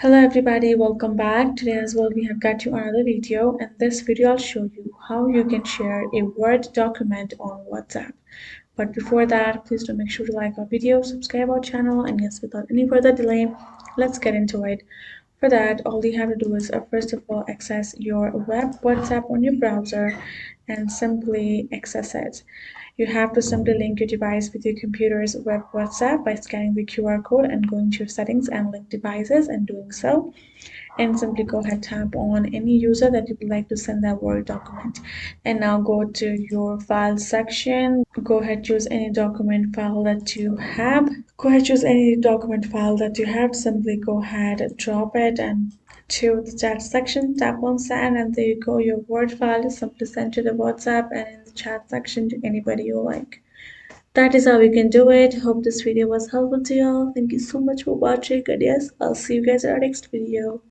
Hello everybody, welcome back. Today as well we have got you another video. In this video I'll show you how you can share a Word document on WhatsApp. But before that, please do make sure to like our video, subscribe our channel, and yes, without any further delay, let's get into it. For that, all you have to do is first of all access your web WhatsApp on your browser and simply access it. You have to simply link your device with your computer's web WhatsApp by scanning the QR code and going to your settings and link devices and doing so. And simply go ahead tap on any user that you would like to send that Word document. And now go to your file section. Go ahead choose any document file that you have. Go ahead choose any document file that you have. Simply go ahead and drop it and to the chat section, tap on send, and there you go. Your Word file is simply sent to the WhatsApp and in the chat section to anybody you like. That is how we can do it. Hope this video was helpful to y'all. Thank you so much for watching, and yes, I'll see you guys in our next video.